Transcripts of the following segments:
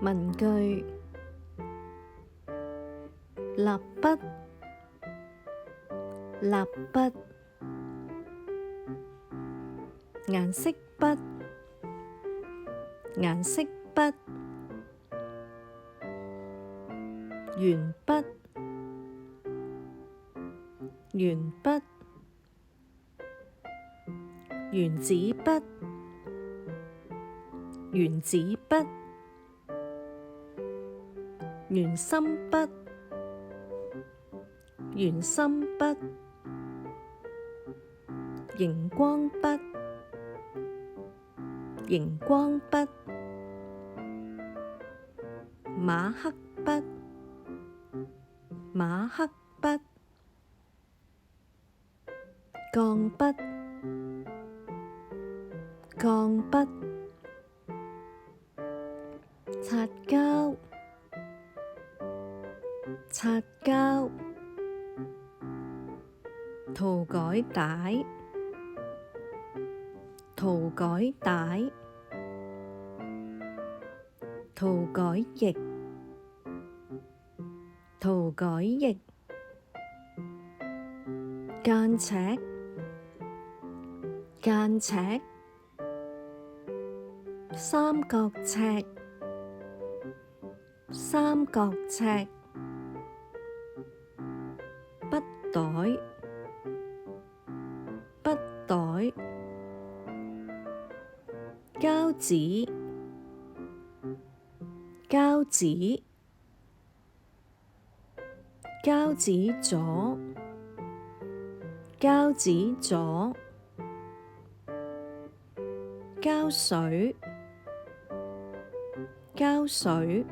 文具、蠟筆、蠟筆、顏色筆、顏色筆、鉛筆、鉛筆、原子筆、原子筆、圓心筆、圓心筆、熒光筆、熒光筆、馬克筆、馬克筆、鋼筆、鋼筆、擦膠、擦膠、塗改帶、塗改帶、塗改液、塗改液、間尺、間尺、三角尺、三角尺、筆袋、筆袋、膠紙、膠紙、膠紙座、膠紙座、膠水、膠水、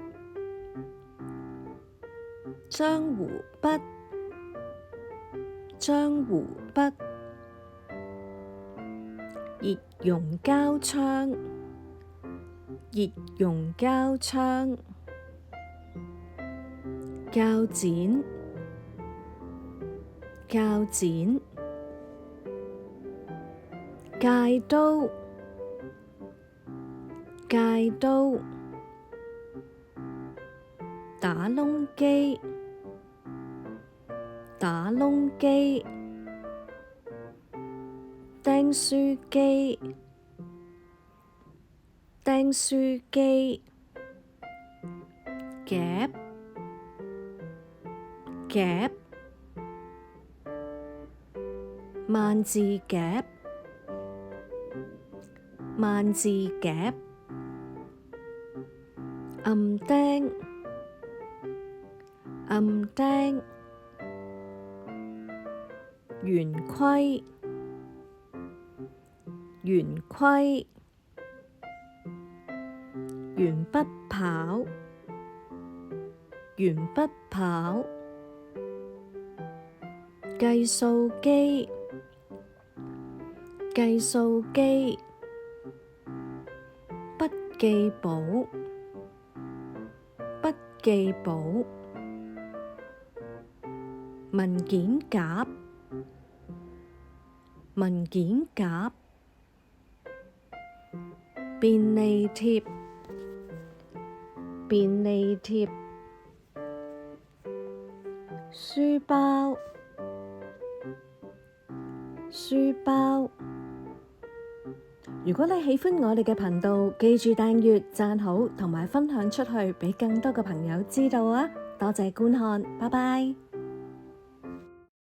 漿糊筆、漿糊筆、熱熔膠槍、熱熔膠槍、鉸剪、鉸剪、戒刀、戒刀、打窿機、打窿機、釘書機、釘書機、夾、夾、萬字夾、萬字夾、暗釘、暗釘、圓規、圓規、鉛筆刨、鉛筆刨、計數機、計數機、筆記簿、筆記簿、文件夾、文件夾、便利貼、便利貼、書包、書包。如果你喜歡我哋嘅頻道，記住訂閱、讚好同埋分享出去，俾更多嘅朋友知道啊！多謝觀看，拜拜。